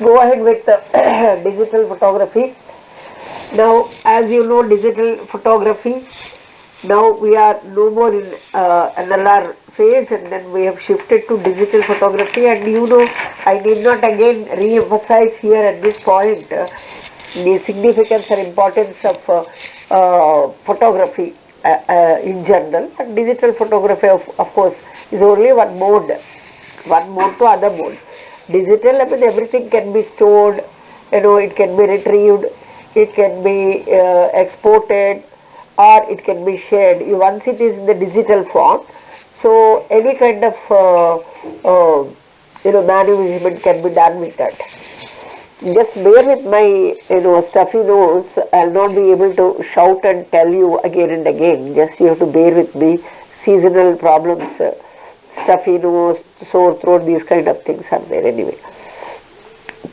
go ahead with digital photography. Now, as you know, digital photography, now we are no more in NLR phase, and then we have shifted to digital photography. And you know, I need not again re-emphasize here at this point the significance and importance of photography in general. And digital photography, of course, is only one mode to other mode. Digital, I mean, everything can be stored, it can be retrieved, it can be exported, or it can be shared. Once it is in the digital form, so any kind of management can be done with that. Just bear with my stuffy nose. I'll not be able to shout and tell you again and again. Just you have to bear with me. Seasonal problems, stuffy nose, sore throat, these kind of things are there anyway.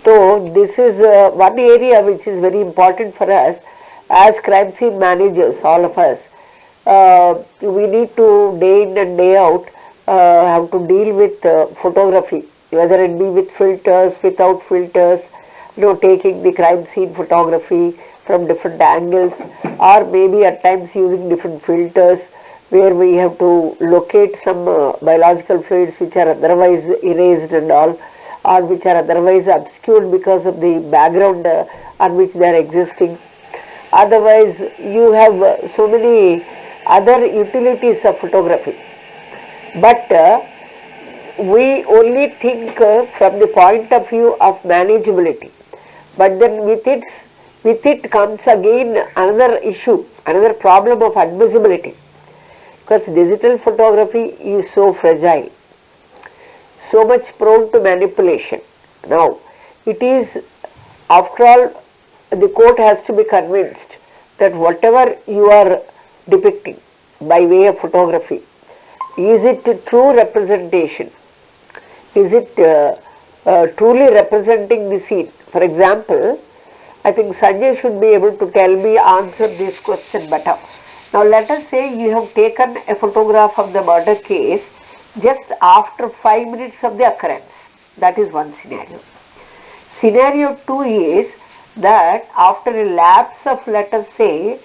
So this is one area which is very important for us as crime scene managers, all of us. We need to day in and day out have to deal with photography, whether it be with filters, without filters, taking the crime scene photography from different angles, or maybe at times using different filters where we have to locate some biological fluids which are otherwise erased and all, or which are otherwise obscured because of the background on which they are existing. Otherwise, you have so many other utilities of photography. But we only think from the point of view of manageability. But then with it comes again another issue, another problem of admissibility. Because digital photography is so fragile, so much prone to manipulation. Now, it is, after all, the court has to be convinced that whatever you are depicting by way of photography, is it true representation? Is it truly representing the scene? For example, I think Sanjay should be able to answer this question better. Now, let us say you have taken a photograph of the murder case just after 5 minutes of the occurrence. That is one scenario. Scenario 2 is that after a lapse of, let us say,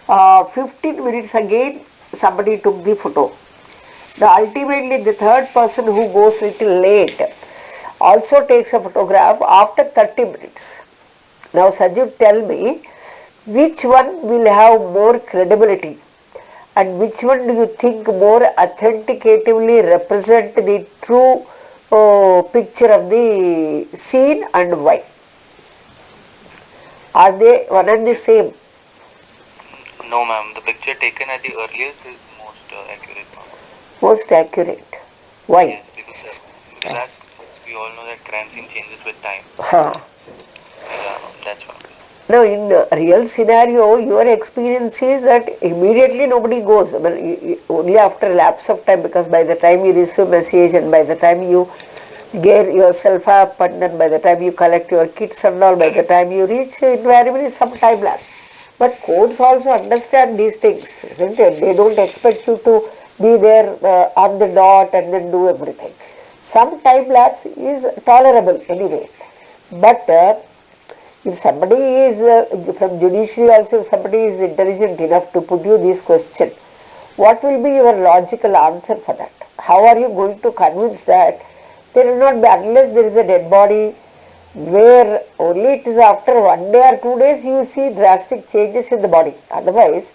15 minutes again somebody took the photo. Now, ultimately the third person who goes little late also takes a photograph after 30 minutes. Now, Sajid, tell me, which one will have more credibility and which one do you think more authenticatively represent the true picture of the scene and why? Are they one and the same? No, ma'am. The picture taken at the earliest is most accurate, ma'am. Most accurate. Why? Yes, because as we all know that crime scene changes with time. Yeah, that's why. Now, in real scenario, your experience is that immediately nobody goes. I mean, only after a lapse of time, because by the time you receive message and by the time you gear yourself up and then by the time you collect your kits and all, by the time you reach, invariably some time lapse. But courts also understand these things, isn't it? They don't expect you to be there on the dot and then do everything. Some time lapse is tolerable anyway. But if somebody is, from judiciary also, if somebody is intelligent enough to put you this question, what will be your logical answer for that? How are you going to convince that there will not be, unless there is a dead body, where only it is after 1 day or 2 days you see drastic changes in the body. Otherwise,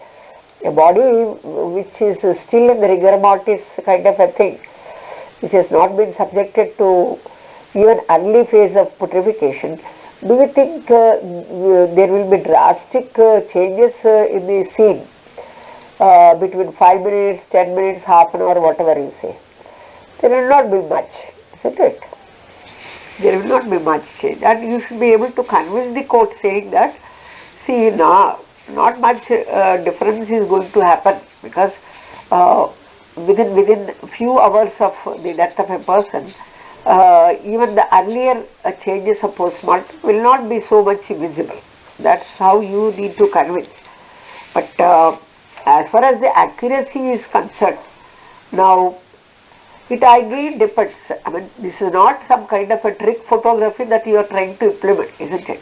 a body which is still in the rigor mortis kind of a thing, which has not been subjected to even early phase of putrefaction, do you think there will be drastic changes in the scene between 5 minutes, 10 minutes, half an hour, whatever you say? There will not be much, isn't it? There will not be much change, and you should be able to convince the court saying that, see, now not much difference is going to happen, because within few hours of the death of a person, even the earlier changes of postmortem will not be so much visible. That's how you need to convince. But as far as the accuracy is concerned, now It again depends. I mean, this is not some kind of a trick photography that you are trying to implement, isn't it?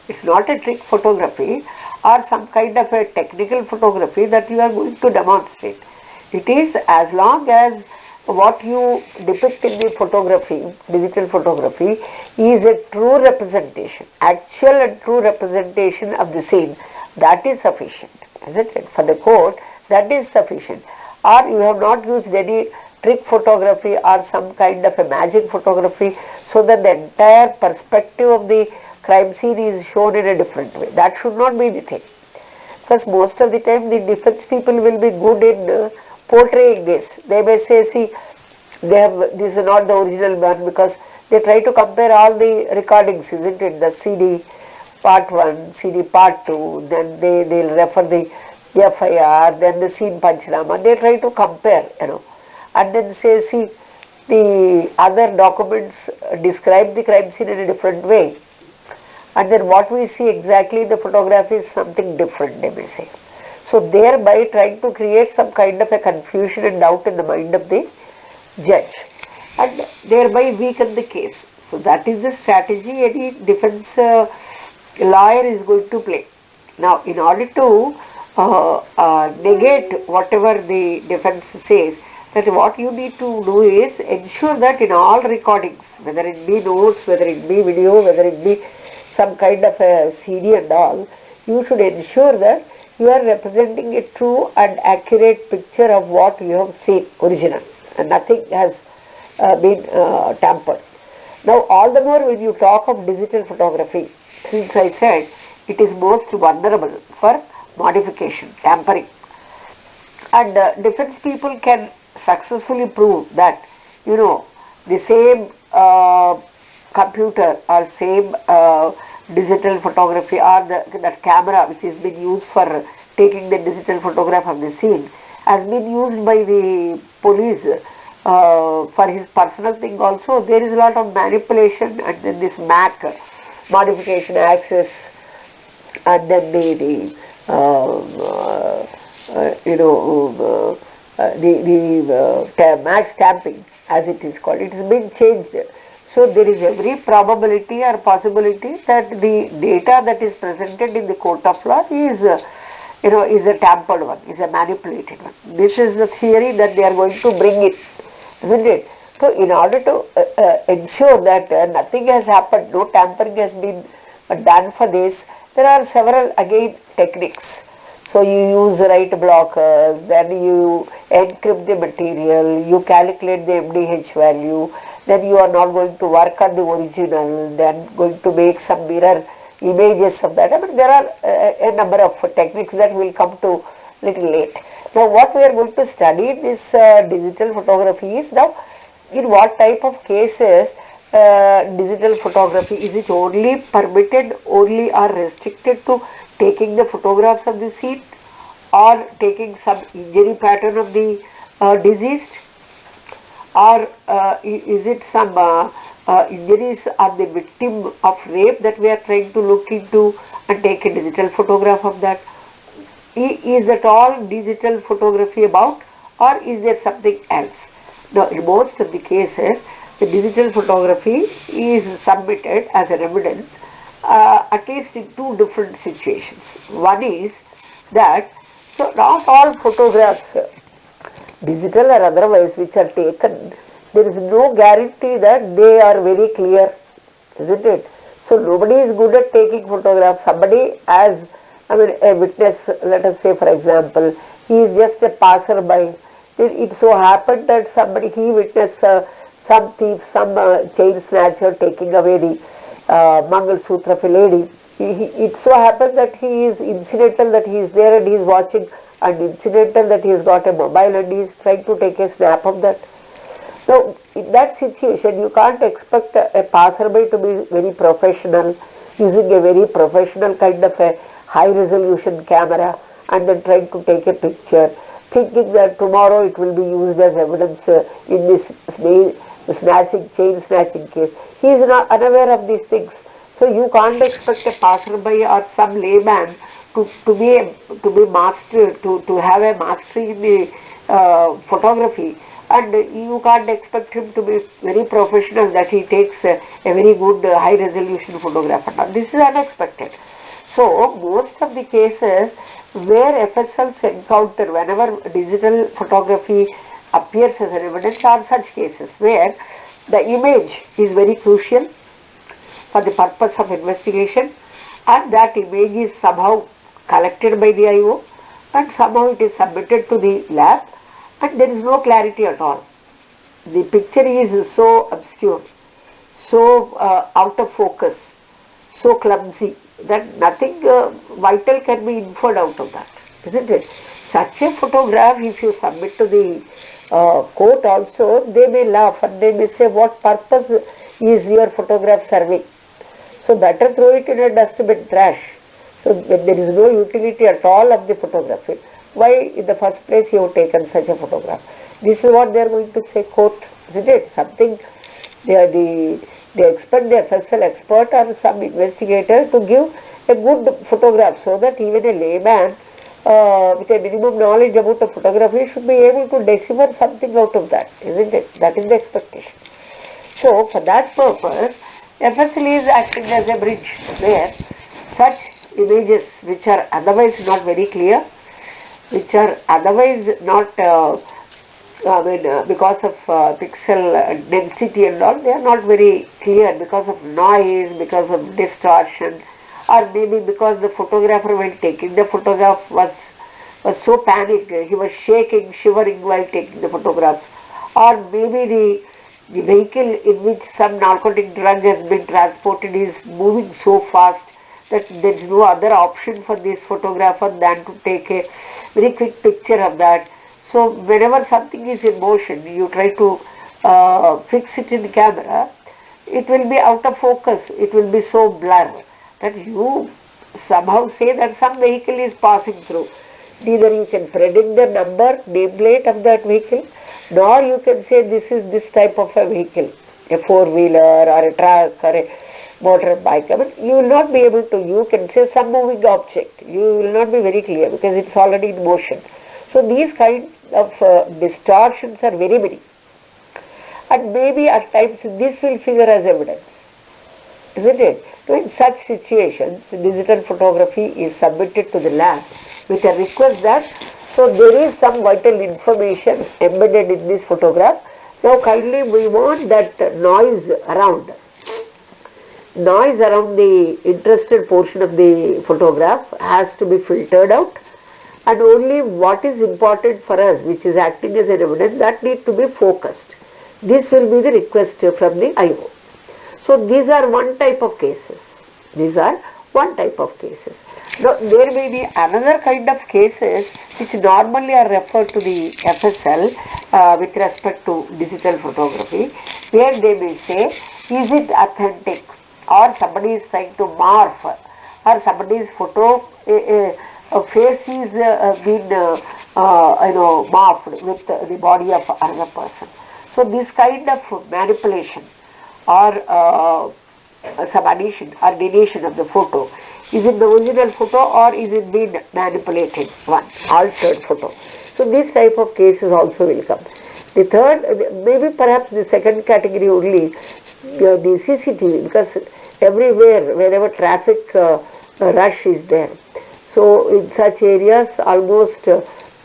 It's not a trick photography or some kind of a technical photography that you are going to demonstrate. It is as long as what you depict in the photography, digital photography, is a true representation, actual and true representation of the scene, that is sufficient, isn't it? For the court, that is sufficient. Or you have not used any trick photography or some kind of a magic photography so that the entire perspective of the crime scene is shown in a different way. That should not be the thing. Because most of the time the defense people will be good in portraying this. They may say, see, this is not the original one, because they try to compare all the recordings, isn't it? The CD part 1, CD part 2, then they'll refer the FIR, then the scene Panchanama. They try to compare, and then say, see, the other documents describe the crime scene in a different way, and then what we see exactly in the photograph is something different, they may say. So thereby trying to create some kind of a confusion and doubt in the mind of the judge, and thereby weaken the case. So that is the strategy any defense lawyer is going to play. Now, in order to negate whatever the defense says, that what you need to do is ensure that in all recordings, whether it be notes, whether it be video, whether it be some kind of a CD and all, you should ensure that you are representing a true and accurate picture of what you have seen, original, and nothing has been tampered. Now, all the more when you talk of digital photography, since I said it is most vulnerable for modification, tampering, and defense people can successfully prove that, the same computer or same digital photography or that camera which is being used for taking the digital photograph of the scene has been used by the police for his personal thing also. There is a lot of manipulation, and then this MAC, modification access, and then the MAC stamping, as it is called, it has been changed. So there is every probability or possibility that the data that is presented in the court of law is is a tampered one, is a manipulated one. This is the theory that they are going to bring in, isn't it? So in order to ensure that nothing has happened, no tampering has been done for this, there are several again techniques. So you use write blockers, then you encrypt the material, you calculate the MDH value, then you are not going to work on the original, then going to make some mirror images of that. I mean, there are a number of techniques that will come to little late. Now, what we are going to study in this digital photography is now in what type of cases digital photography, is it only permitted, only or restricted to taking the photographs of the scene or taking some injury pattern of the deceased, or is it some injuries on the victim of rape that we are trying to look into and take a digital photograph of that? Is that all digital photography about, or is there something else? Now, in most of the cases, the digital photography is submitted as an evidence at least in two different situations. One is that, so not all photographs, digital or otherwise, which are taken, there is no guarantee that they are very clear, isn't it? So nobody is good at taking photographs. Somebody as, a witness, let us say for example, he is just a passerby. It so happened that he witnessed some thief, some chain snatcher taking away the Mangal Sutra of a lady. It so happened that he is incidental, that he is there and he is watching, and incidental that he has got a mobile and he is trying to take a snap of that. Now, in that situation, you can't expect a passerby to be very professional, using a very professional kind of a high resolution camera and then trying to take a picture, thinking that tomorrow it will be used as evidence in this chain snatching case. He is not unaware of these things. So you can't expect a passerby or some layman to be master, to have a mastery in the photography and you can't expect him to be very professional that he takes a very good high resolution photograph. And all. This is unexpected. So most of the cases where FSLs encounter whenever digital photography appears as an evidence are such cases where the image is very crucial for the purpose of investigation, and that image is somehow collected by the IO and somehow it is submitted to the lab and there is no clarity at all. The picture is so obscure, so out of focus, so clumsy that nothing vital can be inferred out of that, isn't it? Such a photograph, if you submit to the court also, they may laugh and they may say, what purpose is your photograph serving? So better throw it in a dustbin, trash. So when there is no utility at all of the photography, why in the first place you have taken such a photograph? This is what they are going to say, court, isn't it? Something they expect the FSL expert or some investigator to give a good photograph so that even a layman with a minimum knowledge about the photography should be able to decipher something out of that, isn't it? That is the expectation. So for that purpose, FSL is acting as a bridge where such images which are otherwise not very clear, which are otherwise not because of pixel density and all, they are not very clear because of noise, because of distortion, or maybe because the photographer while taking the photograph was so panicked, he was shaking, shivering while taking the photographs, or maybe the vehicle in which some narcotic drug has been transported is moving so fast that there is no other option for this photographer than to take a very quick picture of that. So whenever something is in motion, you try to fix it in camera, it will be out of focus, it will be so blurred that you somehow say that some vehicle is passing through. Neither you can predict the number, nameplate of that vehicle, nor you can say this is this type of a vehicle, a four-wheeler or a truck or a motorbike. I mean, you will not be able to, you can say some moving object, you will not be very clear because it's already in motion. So these kind of distortions are very many, and maybe at times this will figure as evidence, isn't it? So in such situations, digital photography is submitted to the lab with a request that, so there is some vital information embedded in this photograph. Now kindly we want that noise around the interested portion of the photograph has to be filtered out, and only what is important for us, which is acting as an evidence, that need to be focused. This will be the request from the IO. So these are one type of cases. Now there may be another kind of cases which normally are referred to the FSL with respect to digital photography, where they may say, is it authentic, or somebody is trying to morph, or somebody's photo face is been morphed with the body of another person. So this kind of manipulation or some addition or deletion of the photo, is it the original photo or is it been manipulated one, altered photo? So this type of cases also will come. The third, maybe perhaps the second category only, the CCTV, because everywhere, wherever traffic rush is there, so in such areas, almost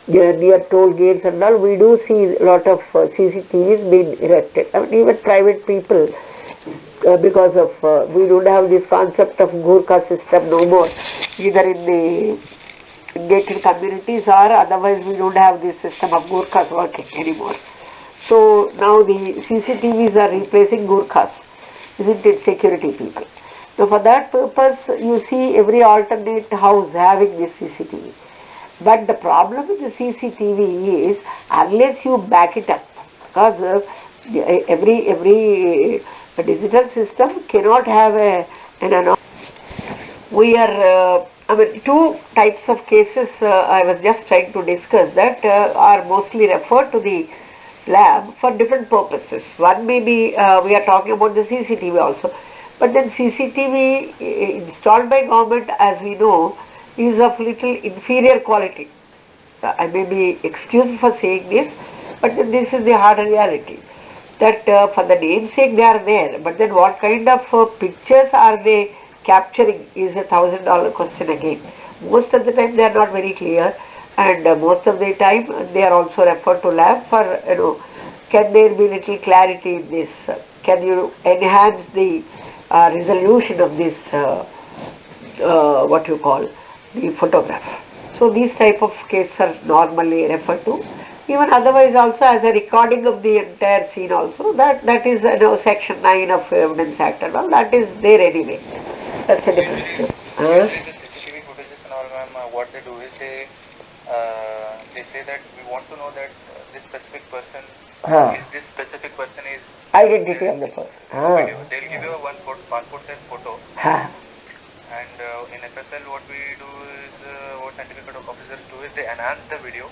near toll gates and all, we do see a lot of CCTVs being erected. I mean, even private people, because of we don't have this concept of Gurkha system no more, either in the gated communities or otherwise we don't have this system of Gurkhas working anymore. So now the CCTVs are replacing Gurkhas, isn't it, security people. So for that purpose, you see every alternate house having this CCTV. But the problem with the CCTV is, unless you back it up, because every digital system cannot have an we are two types of cases I was just trying to discuss that are mostly referred to the lab for different purposes. One may be we are talking about the CCTV also, but then CCTV installed by government, as we know, is of little inferior quality. I may be excused for saying this, But then this is the hard reality, that for the namesake they are there, but then what kind of pictures are they capturing is $1,000 question again. Most of the time they are not very clear, and most of the time they are also referred to lab for, can there be little clarity in this? Can you enhance the resolution of this, what you call, the photograph? So these type of cases are normally referred to. Even otherwise also as a recording of the entire scene also, that is, section 9 of Evidence Act and all, that is there anyway. That's a different Usually, story. usually the CCTV footages and all, ma'am, what they do is they say that we want to know that this specific person this specific person is Identity of the person. video. They'll give you a one passport size photo, Ah. and in FSL what we do is what scientific officers do is they enhance the video,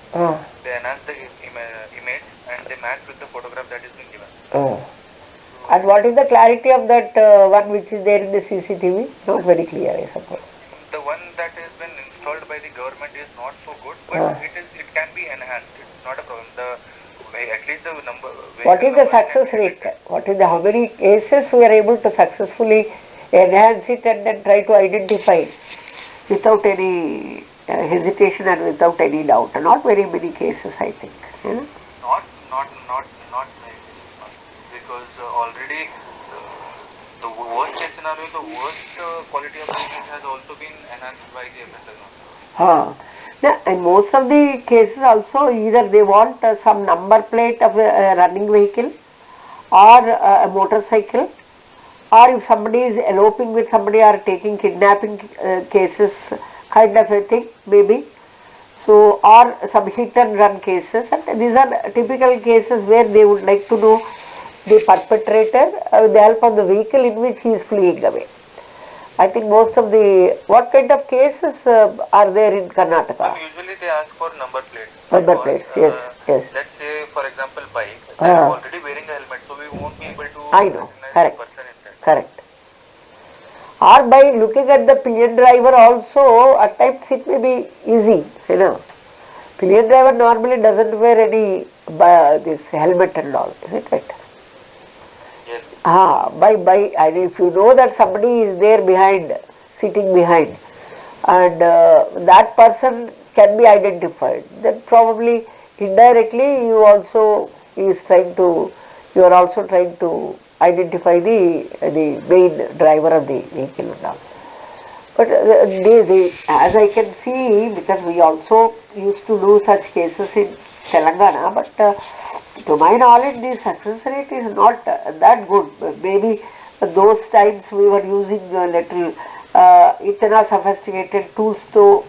they enhance the image, and they match with the photograph that is being given. And what is the clarity of that one which is there in the CCTV? Not very clear, I suppose. The one that has been installed by the government is not so good, but it can be enhanced. It's not a problem. At least the number. What is the success rate? What is the, how many cases we are able to successfully enhance it and then try to identify without any hesitation and without any doubt? Not very many cases, I think. Not many cases, because already the worst case scenario, the worst quality of the image has also been enhanced by the FSL. In most of the cases also, either they want some number plate of a running vehicle or a motorcycle, or if somebody is eloping with somebody or taking kidnapping cases, kind of a thing maybe. So, or some hit and run cases, and these are typical cases where they would like to know the perpetrator with the help of the vehicle in which he is fleeing away. I think most of the, what kind of cases are there in Karnataka? Usually they ask for number plates. Number plates, yes. Let's say, for example, bike, they are already wearing a helmet, so we won't be able to correct, recognize the person inside. Correct. Or by looking at the pillion driver also, at times it may be easy, Pillion driver normally doesn't wear any this helmet and all, isn't it? Yes. And if you know that somebody is there behind, sitting behind, and that person can be identified, then probably indirectly you are also trying to identify the main driver of the vehicle and all. But as I can see, because we also used to do such cases in Telangana, but to my knowledge the success rate is not that good. Maybe those times we were using little इतना sophisticated tools तो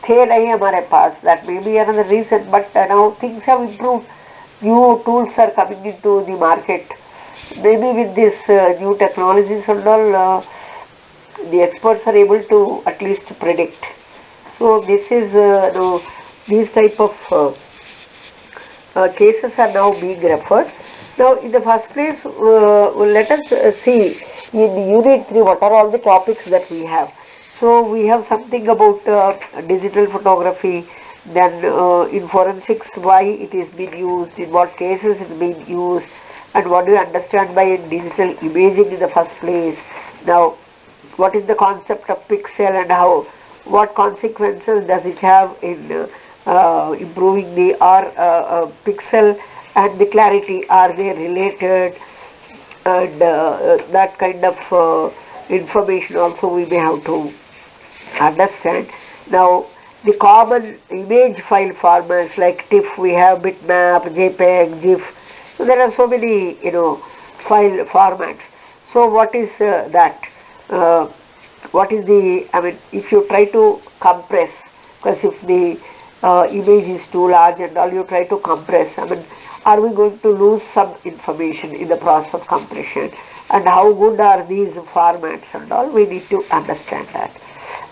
थे नहीं हमारे पास. That may be another reason, but now things have improved. New tools are coming into the market. Maybe with this new technologies and all, the experts are able to at least predict. So this is these type of cases are now being referred. Now in the first place, let us see in unit 3 what are all the topics that we have. So we have something about digital photography, then in forensics why it is being used, in what cases it is being used, and what do you understand by digital imaging in the first place. Now what is the concept of pixel and what consequences does it have in improving the pixel and the clarity, are they related, and that kind of information also we may have to understand. Now the common image file formats like TIFF, we have bitmap, JPEG, GIF. So there are so many file formats. So what is that? What is the, if you try to compress, because if the image is too large and all, you try to compress, are we going to lose some information in the process of compression, and how good are these formats and all, we need to understand that.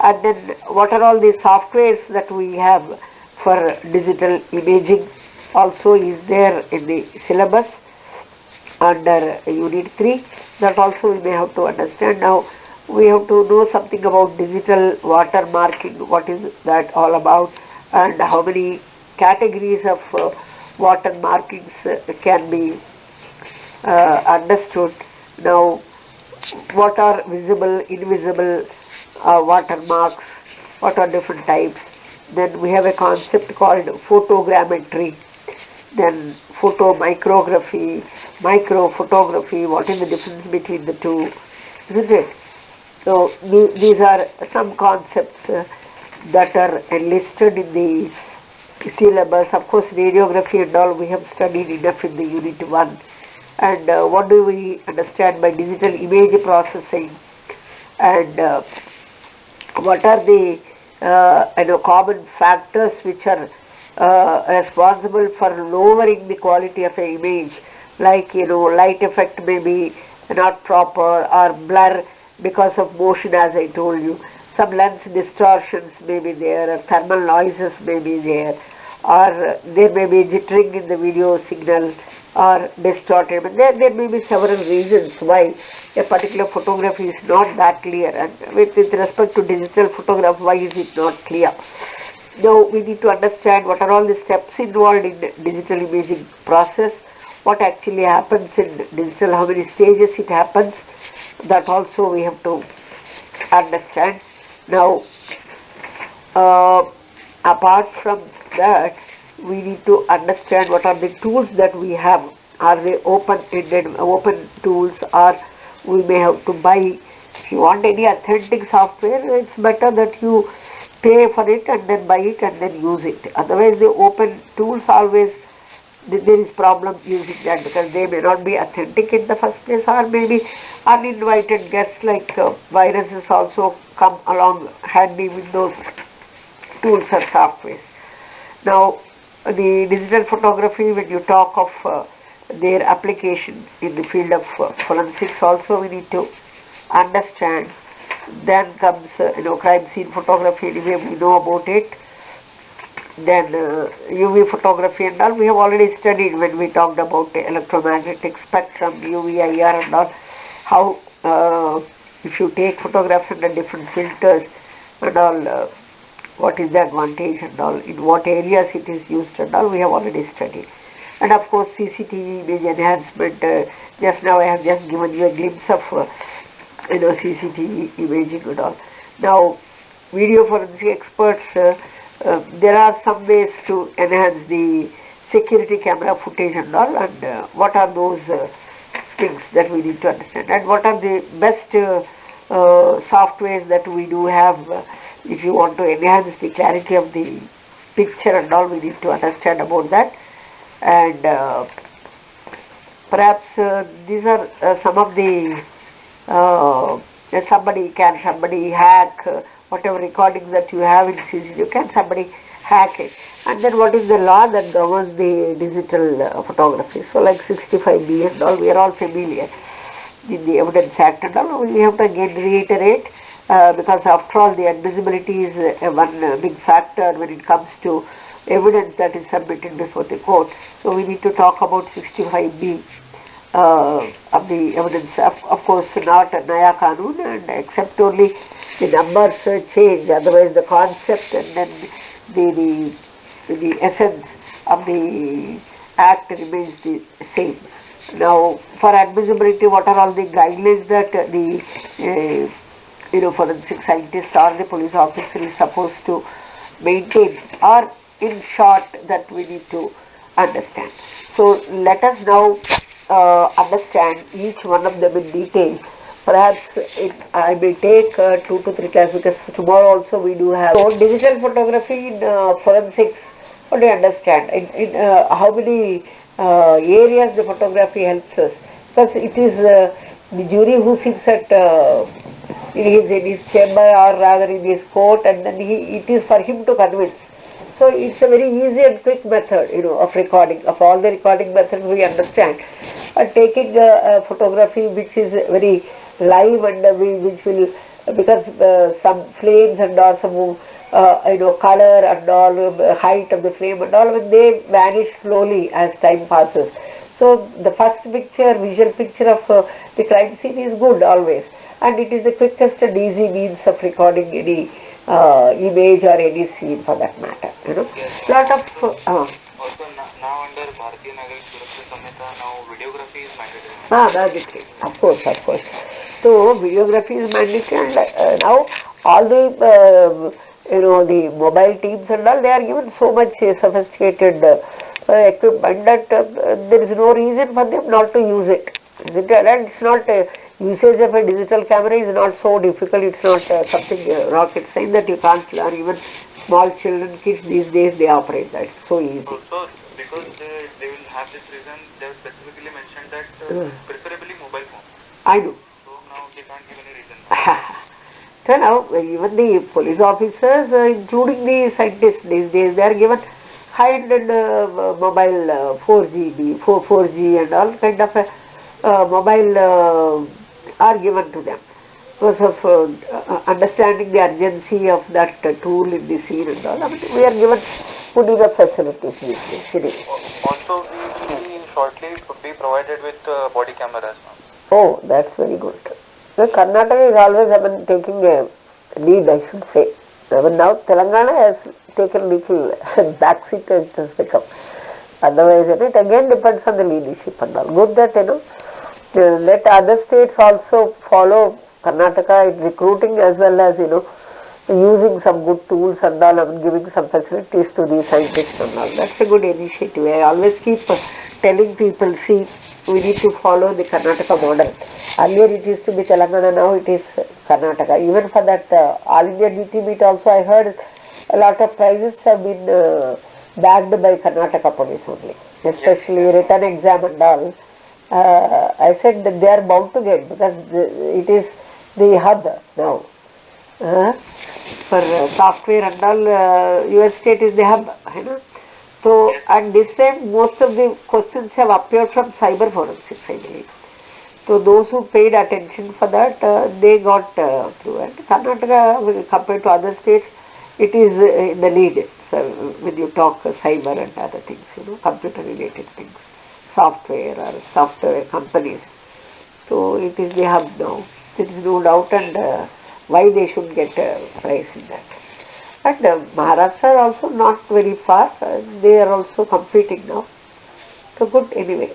And then what are all the softwares that we have for digital imaging also is there in the syllabus under unit 3, that also we may have to understand. Now we have to know something about digital watermarking, what is that all about, and how many categories of watermarkings can be understood. Now, what are visible, invisible watermarks, what are different types. Then we have a concept called photogrammetry, then photomicrography, microphotography, what is the difference between the two, isn't it? So these are some concepts that are enlisted in the syllabus. Of course, radiography and all we have studied enough in the unit 1. And what do we understand by digital image processing, and what are the common factors which are responsible for lowering the quality of an image, like light effect may be not proper, or blur because of motion, as I told you. Some lens distortions may be there, or thermal noises may be there, or there may be jittering in the video signal or distorted. But there may be several reasons why a particular photography is not that clear, and with respect to digital photograph, why is it not clear? Now we need to understand what are all the steps involved in digital imaging process, what actually happens in digital, how many stages it happens, that also we have to understand. Now apart from that, we need to understand what are the tools that we have. Are they open-ended, open tools, or we may have to buy? If you want any authentic software, it's better that you pay for it and then buy it and then use it. Otherwise, the open tools always, there is problem using that, because they may not be authentic in the first place, or maybe uninvited guests like viruses also come along handy with those tools or softwares. Now, the digital photography, when you talk of their application in the field of forensics, also we need to understand. Then comes crime scene photography, anyway we know about it. Then UV photography and all we have already studied when we talked about the electromagnetic spectrum, UV-IR and all, how if you take photographs under different filters and all, what is the advantage and all, in what areas it is used and all, we have already studied. And of course CCTV image enhancement, just now I have just given you a glimpse of CCTV imaging and all. Now video forensic experts, there are some ways to enhance the security camera footage and all, and what are those things that we need to understand, and what are the best softwares that we do have. If you want to enhance the clarity of the picture and all, we need to understand about that. And perhaps these are some of the somebody hack whatever recordings that you have in CCTV, can somebody hack it? And then what is the law that governs the digital photography? So like 65B and all, we are all familiar in the Evidence Act and all. We have to again reiterate, because after all the invisibility is one big factor when it comes to evidence that is submitted before the court. So we need to talk about 65B of the evidence. Of course not a Naya Kanun, and except only the numbers change, otherwise the concept and then the essence of the act remains the same. Now for admissibility, what are all the guidelines that the forensic scientist or the police officer is supposed to maintain, or in short that we need to understand. So let us now understand each one of them in detail. Perhaps I may take 2 to 3 classes, because tomorrow also we do have. So digital photography in forensics, what do you understand? In how many areas the photography helps us? Because it is the jury who sits at in his chamber, or rather in his court, and then it is for him to convince. So it's a very easy and quick method, of recording. Of all the recording methods we understand, taking a photography which is very live and which will, because some flames and all, some color and all, height of the flame and all, when they vanish slowly as time passes. So the first picture, visual picture of the crime scene is good always, and it is the quickest and easy means of recording any image or any scene for that matter. Yes. Lot of also now under Nagar, Surakshit Samhita, now videography is mandatory. Mandatory, of course, of course. So videography is mandatory, and now all the the mobile teams and all, they are given so much sophisticated equipment that there is no reason for them not to use it. Isn't it? And it's not usage of a digital camera is not so difficult. It's not something rocket science that you can't learn. Even small children, kids these days, they operate that. It's so easy. Also, because they will have this reason, they have specifically mentioned that preferably mobile phone. I do. So now they can't give any reason. So now even the police officers, including the scientists these days, they are given high-ended mobile 4GB, 4G and all kind of mobile are given to them because of understanding the urgency of that tool in the scene and all. I mean, we are given good enough facilities these days. Also, we will shortly be provided with body cameras. Oh, that's very good. Karnataka is always taking a lead, I should say. Now Telangana has taken little backseat as it has become. Otherwise, it again depends on the leadership and all. Good that, let other states also follow Karnataka in recruiting as well as, using some good tools and all, and giving some facilities to the scientists and all. That's a good initiative. I always keep telling people, see, we need to follow the Karnataka model. Earlier it used to be Telangana, now it is Karnataka. Even for that All India DT meet also, I heard a lot of prizes have been bagged by Karnataka police only, especially written exam and all. I said that they are bound to get, because it is the hub now. For software and all, your state is the hub. So, and this time most of the questions have appeared from cyber forensics, I believe. So those who paid attention for that, they got through. And Karnataka, compared to other states, it is in the lead. So when you talk cyber and other things, computer related things, software or software companies. So it is the hub now. There is no doubt, and why they should get a prize in that. And Maharashtra are also not very far. They are also competing now. So good anyway.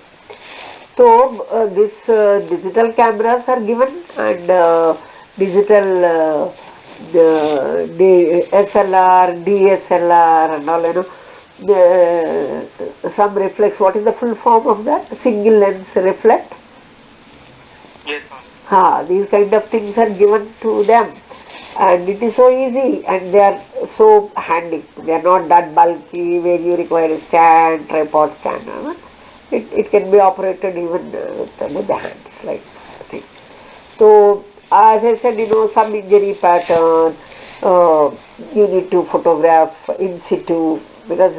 So this digital cameras are given, and digital the SLR, DSLR and all, some reflex. What is the full form of that? Single lens reflect. Yes, ma'am. These kind of things are given to them, and it is so easy, and they are so handy. They are not that bulky where you require a stand, tripod stand. It can be operated even with the hands, like thing. So as I said, some injury pattern, you need to photograph in situ, because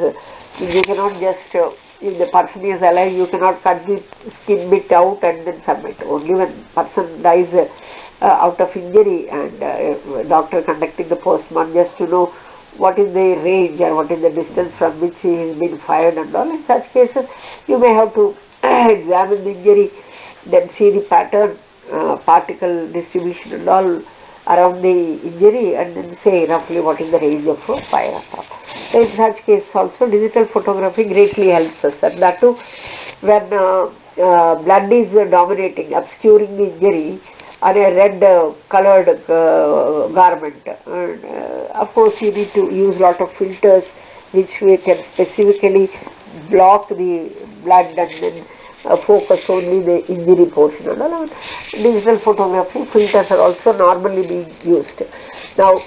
you cannot just, if the person is alive, you cannot cut the skin bit out and then submit. Only when person dies out of injury, and doctor conducting the postmortem just to know what is the range or what is the distance from which he has been fired and all. In such cases, you may have to examine the injury, then see the pattern, particle distribution and all around the injury, and then say roughly what is the range of fire. So in such case also, digital photography greatly helps us, and that too when blood is dominating, obscuring the injury on a red colored garment. And, of course, you need to use lot of filters which we can specifically block the blood and then focus only the injury portion. And digital photography filters are also normally being used. Now,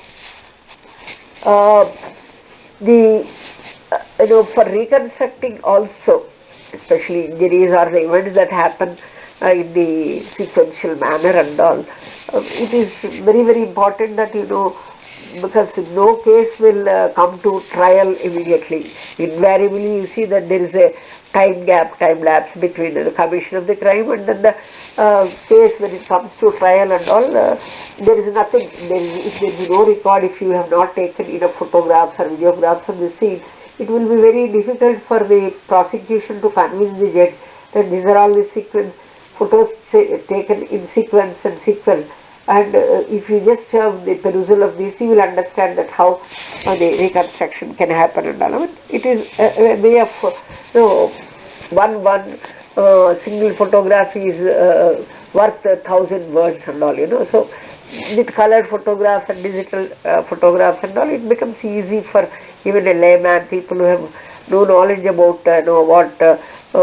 for reconstructing also, especially injuries or the events that happen in the sequential manner and all, it is very, very important that because no case will come to trial immediately. Invariably, you see that there is a time lapse between the commission of the crime and then the case when it comes to trial and all. There is nothing, if there is no record, if you have not taken enough photographs or videographs of the scene, it will be very difficult for the prosecution to convince the judge that these are all the photos taken in sequence and sequel. And if you just have the perusal of this, you will understand that how the reconstruction can happen and all. It is a way of one single photograph is worth 1,000 words and all, So with colored photographs and digital photographs and all, it becomes easy for even a layman, people who have no knowledge about what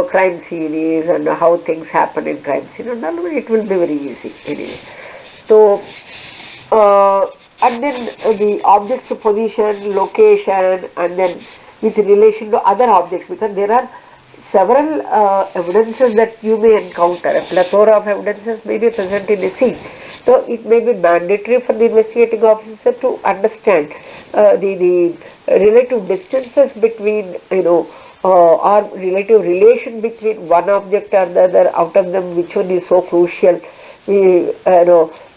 crime scene is and how things happen in crime scene and all. It will be very easy anyway. So and then the object's position, location, and then with relation to other objects, because there are several evidences that you may encounter. A plethora of evidences may be present in a scene. So it may be mandatory for the investigating officer to understand the relative distances between, or relative relation between one object or the other. Out of them, which one is so crucial?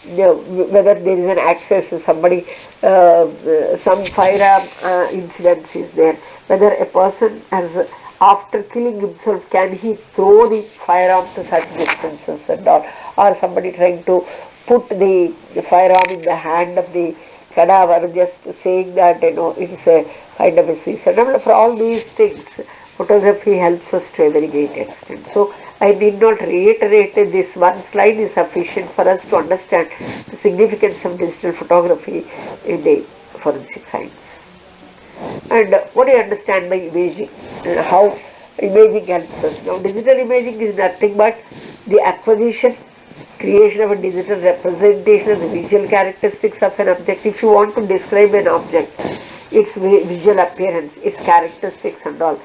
Whether there is an access to somebody, some firearm incidents is there, whether a person has, after killing himself, can he throw the firearm to such distances and all, or somebody trying to put the firearm in the hand of the cadaver, just saying that it's a kind of a suicide. For all these things, photography helps us to a very great extent. So I need not reiterate this. One slide is sufficient for us to understand the significance of digital photography in the forensic science. And what do you understand by imaging? How imaging helps us? Now, digital imaging is nothing but the acquisition, creation of a digital representation of the visual characteristics of an object. If you want to describe an object, its visual appearance, its characteristics and all,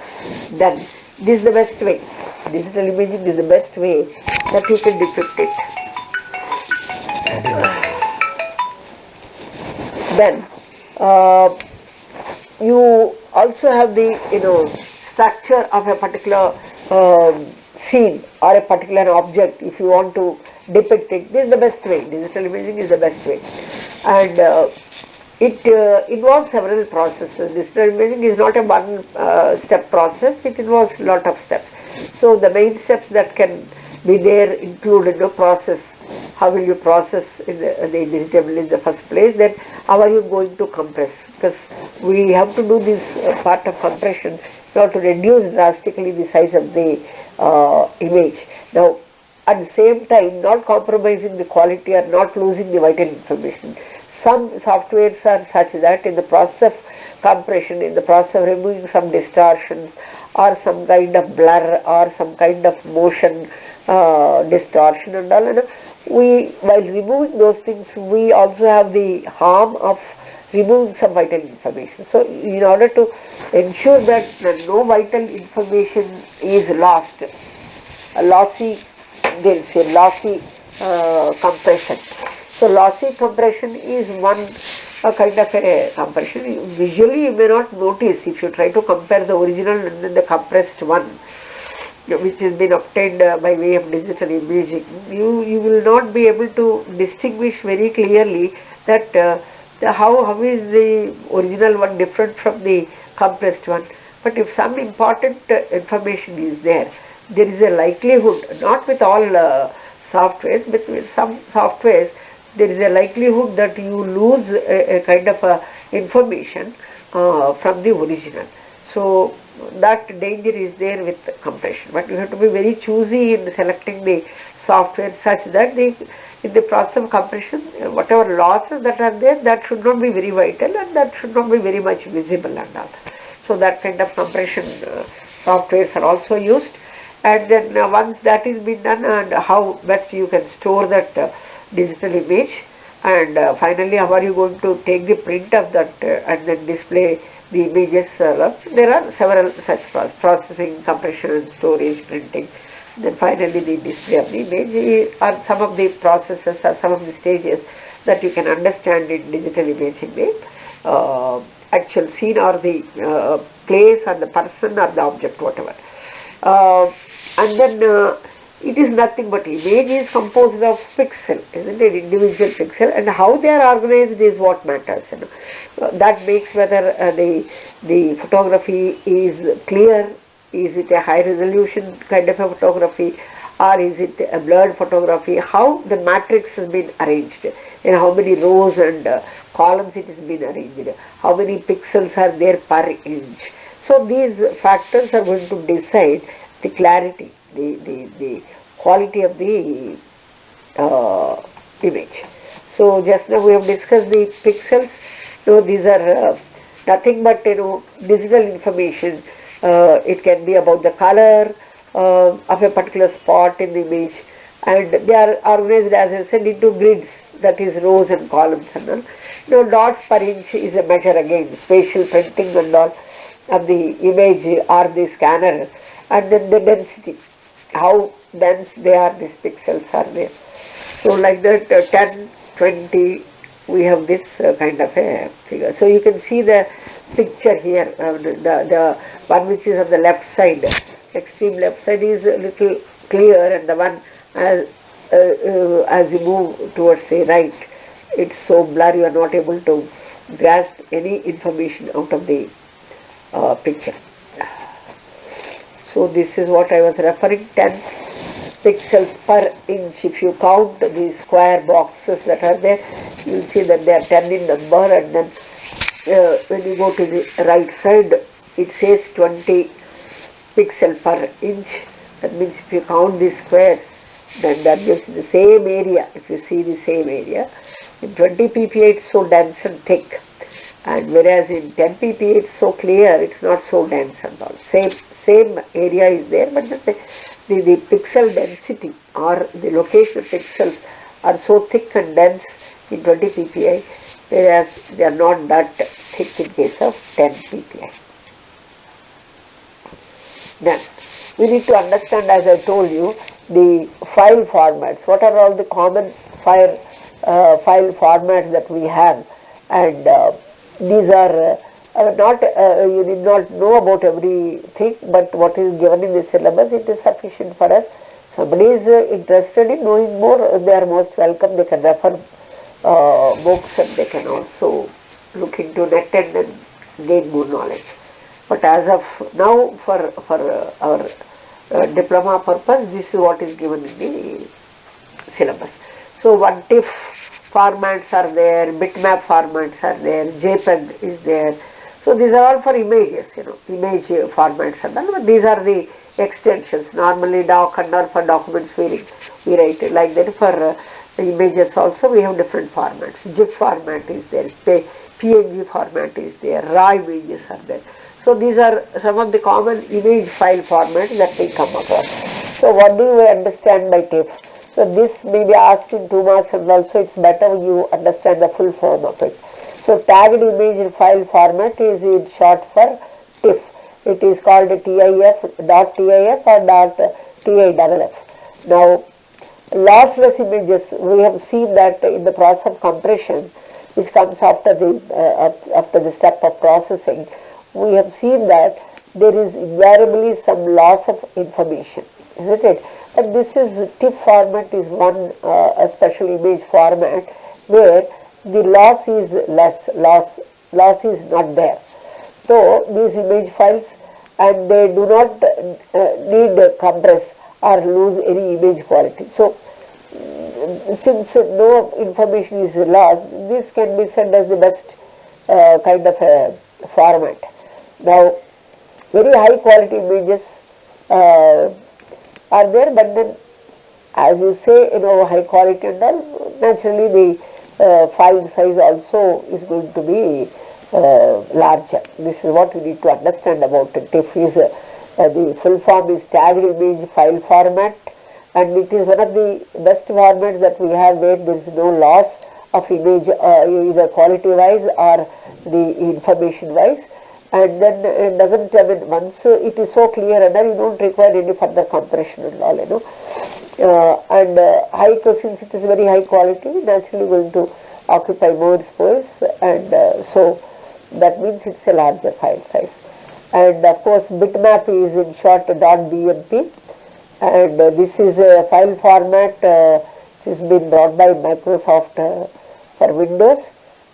then this is the best way. Digital imaging is the best way that you can depict it. Then you also have the structure of a particular scene or a particular object. If you want to depict it, this is the best way. Digital imaging is the best way, and it involves several processes. Digital imaging is not a one-step process. It involves a lot of steps. So the main steps that can be there include process. How will you process the digital in the first place? Then how are you going to compress? Because we have to do this part of compression in order to reduce drastically the size of the image. Now, at the same time, not compromising the quality or not losing the vital information. Some softwares are such that in the process of compression, in the process of removing some distortions or some kind of blur or some kind of motion distortion and all, while removing those things, we also have the harm of removing some vital information. So in order to ensure that no vital information is lost, there is a lossy compression. So lossy compression is one kind of a compression. Visually you may not notice if you try to compare the original and then the compressed one, which has been obtained by way of digital imaging. You will not be able to distinguish very clearly that how is the original one different from the compressed one. But if some important information is there, there is a likelihood, not with all softwares, but with some softwares, there is a likelihood that you lose a kind of information from the original. So that danger is there with compression. But you have to be very choosy in selecting the software such that in the process of compression, whatever losses that are there, that should not be very vital and that should not be very much visible and all. So that kind of compression softwares are also used. And then once that is been done, and how best you can store that digital image, and finally how are you going to take the print of that and then display the images. There are several such processing, compression and storage, printing. Then finally the display of the image are some of the processes or some of the stages that you can understand in digital imaging, the actual scene or the place or the person or the object, whatever. And then it is nothing but image is composed of pixel, isn't it? Individual pixel, and how they are organized is what matters. That makes whether the photography is clear, is it a high resolution kind of a photography, or is it a blurred photography, how the matrix has been arranged, and how many rows and columns it has been arranged, how many pixels are there per inch. So these factors are going to decide the clarity, the quality of the image. So just now we have discussed the pixels. No, these are nothing but digital information. It can be about the color of a particular spot in the image, and they are organized, as I said, into grids, that is rows and columns and all. Dots per inch is a measure, again spatial printing and all of the image or the scanner, and then the density, how dense they are, these pixels are there. So like that, 10, 20, we have this kind of a figure. So you can see the picture here, the one which is on the left side, extreme left side, is a little clear, and the one as you move towards the right, it's so blurry you are not able to grasp any information out of the picture. So this is what I was referring, 10 pixels per inch. If you count the square boxes that are there, you will see that they are 10 in number, and then when you go to the right side, it says 20 pixel per inch. That means if you count the squares, then that gives the same area. If you see the same area, in 20 ppi it's so dense and thick, and whereas in 10 ppi it's so clear, it's not so dense and all. Same area is there, but the pixel density or the location of pixels are so thick and dense in 20 ppi, whereas they are not that thick in case of 10 ppi. Then we need to understand, as I told you, the file formats. What are all the common file formats that we have, and these are not, you need not know about everything, but what is given in the syllabus, it is sufficient for us. Somebody is interested in knowing more, they are most welcome. They can refer books, and they can also look into net and then gain more knowledge. But as of now, for our diploma purpose, this is what is given in the syllabus. So one TIFF formats are there, bitmap formats are there, JPEG is there. So these are all for images, image formats and all, but these are the extensions. Normally doc and all for documents we write it like that. For images also we have different formats. GIF format is there, PNG format is there, raw images are there. So these are some of the common image file formats that we come across. So what do we understand by TIFF? So this may be asked in 2 marks, and also it's better you understand the full form of it. So tagged image file format is in short for TIFF. It is called TIF, .TIF or .TIFF. Now lossless images, we have seen that in the process of compression, which comes after the step of processing, we have seen that there is invariably some loss of information, isn't it? And this is TIFF format is one a special image format where the loss is less, loss is not there. So these image files, and they do not need compress or lose any image quality. So since no information is lost, this can be said as the best kind of a format. Now very high quality images are there, but then as you say, high quality and all, naturally the file size also is going to be larger. This is what we need to understand about it. TIFF is the full form is tagged image file format, and it is one of the best formats that we have where there is no loss of image either quality wise or the information wise. And then it doesn't, once it is so clear, and you don't require any further compression and all, and since it is very high quality, naturally going to occupy more space, and so that means it's a larger file size. And of course bitmap is in short .bmp, and this is a file format which has been brought by Microsoft for Windows,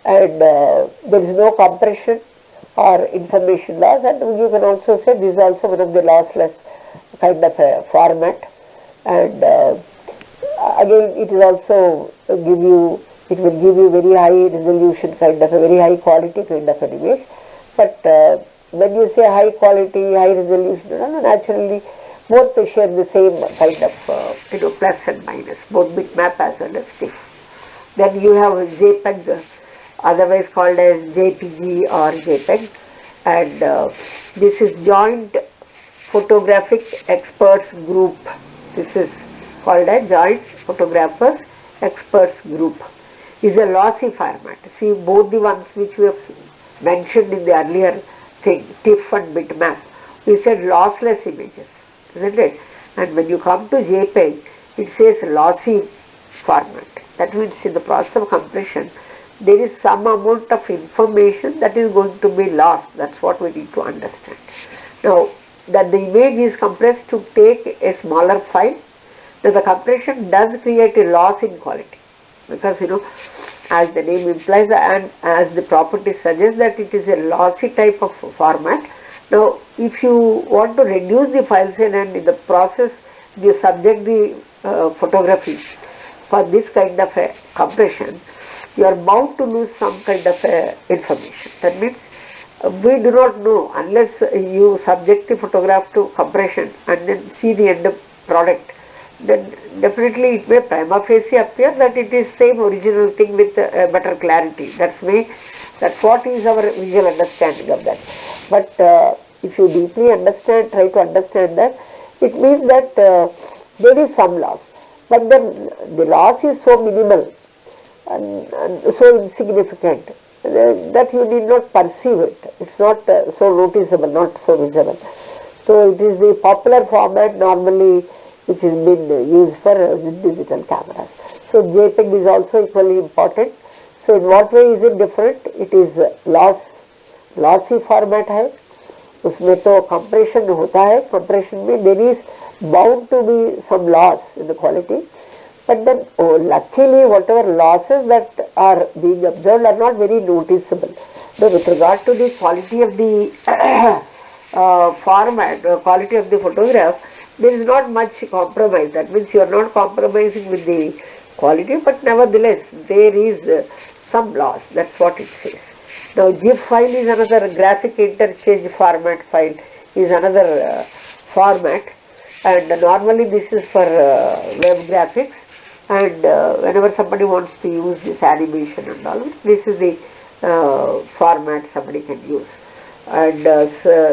and there is no compression or information loss, and you can also say this is also one of the lossless kind of a format. And again it is also it will give you very high resolution kind of a very high quality kind of an image. But when you say high quality, high resolution, naturally both share the same kind of plus and minus, both bitmap as well as TIFF. Then you have JPEG, otherwise called as JPG or JPEG, and this is Joint Photographic Experts Group. This is called a Joint Photographers Experts Group. Is a lossy format. See, both the ones which we have mentioned in the earlier thing, TIFF and bitmap, we said lossless images, isn't it? And when you come to JPEG, it says lossy format. That means in the process of compression, there is some amount of information that is going to be lost. That's what we need to understand. Now, that the image is compressed to take a smaller file, then the compression does create a loss in quality, because as the name implies and as the property suggests, that it is a lossy type of format. Now, if you want to reduce the file size and in the process you subject the photography for this kind of a compression, you are bound to lose some kind of information. That means we do not know unless you subject the photograph to compression and then see the end product, then definitely it may prima facie appear that it is same original thing with better clarity. That's what is our visual understanding of that. But if you deeply understand, try to understand that, it means that there is some loss, but then the loss is so minimal and so insignificant that you need not perceive it. It's not so noticeable, not so visible. So it is the popular format normally which has been used for digital cameras. So JPEG is also equally important. So in what way is it different? It is lossy format है, उसमें तो compression होता है, compression में there is bound to be some loss in the quality. But then luckily whatever losses that are being observed are not very noticeable. But with regard to the quality of the format, quality of the photograph, there is not much compromise. That means you are not compromising with the quality, but nevertheless there is some loss. That's what it says. Now GIF file is another, graphic interchange format file is another format, and normally this is for web graphics. And whenever somebody wants to use this animation and all, this is the format somebody can use. And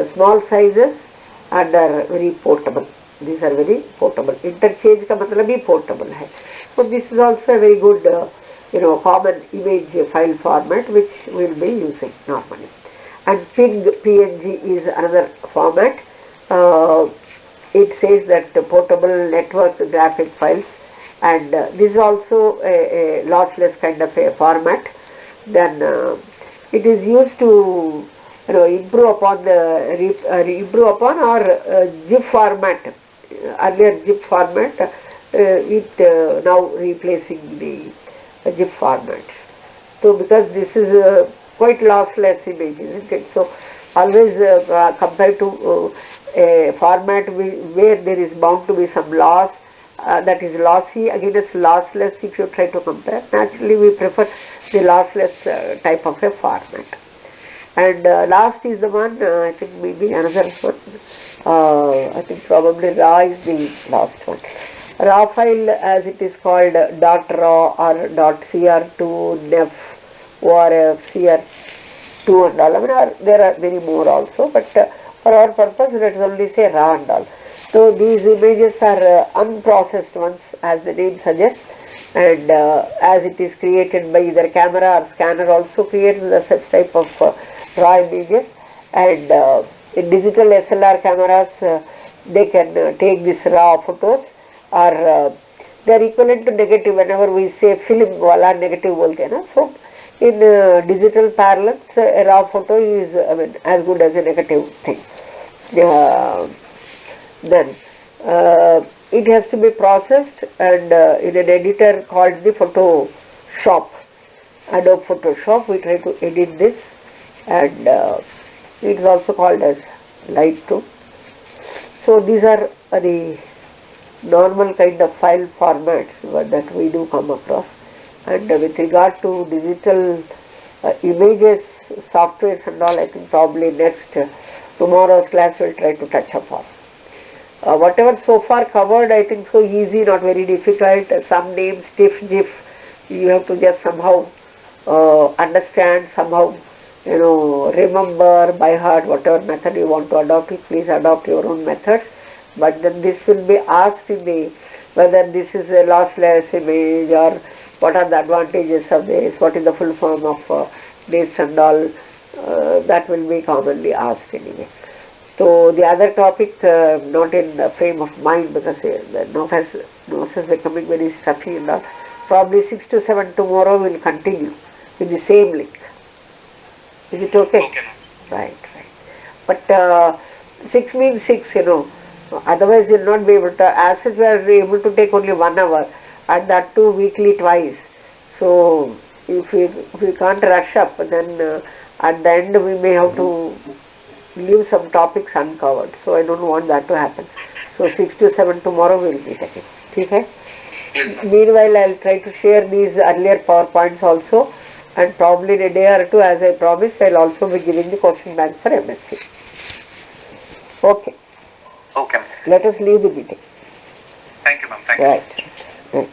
small sizes and are very portable. These are very portable. Interchange का मतलब भी portable है. So this is also a very good, common image file format which we will be using normally. And PNG is another format. It says that portable network graphic files, and this is also a lossless kind of a format. Then it is used to improve upon or GIF format. Earlier GIF format, it now replacing the GIF formats. So because this is quite lossless image, isn't it? So always compared to a format where there is bound to be some loss, that is lossy against lossless, if you try to compare, naturally we prefer the lossless type of a format. And last is the one, I think maybe another one, I think probably RAW is the last one. RAW file, as it is called, .raw or .cr2, nef, orf, cr2 and all. I mean, there are many more also, but for our purpose let us only say RAW and all. So these images are unprocessed ones, as the name suggests, and as it is created by either camera or scanner, also creates such type of raw images. And in digital SLR cameras, they can take this raw photos, or they are equivalent to negative. Whenever we say film wala negative bolte hai na, so in digital parlance, a raw photo is as good as a negative thing. Then it has to be processed, and in an editor called the Photoshop, Adobe Photoshop, we try to edit this, and it is also called as Lightroom. So these are the normal kind of file formats that we do come across. And with regard to digital images, softwares and all, I think probably tomorrow's class will try to touch upon. Whatever so far covered, I think so easy, not very difficult. Some names, TIFF, GIF, you have to just somehow understand, somehow, remember by heart, whatever method you want to adopt, please adopt your own methods. But then this will be asked in the, whether this is a lossless image or what are the advantages of this, what is the full form of this and all, that will be commonly asked anyway. So the other topic, not in the frame of mind because the nose is becoming very stuffy and all. Probably 6 to 7 tomorrow will continue with the same link. Is it okay? Okay, ma'am. Right, right. But 6 means 6, Otherwise you'll not be able to, as such we are able to take only 1 hour and that too weekly twice. So if we can't rush up, then at the end we may have to leave some topics uncovered. So I don't want that to happen. So 6 to 7 tomorrow we will be taking. Okay? Yes, ma'am. Meanwhile, I'll try to share these earlier PowerPoints also, and probably in a day or two, as I promised, I'll also be giving the question bank for MSc. Okay. Okay, ma'am. Let us leave the meeting. Thank you, ma'am. Thank you. Right. Right.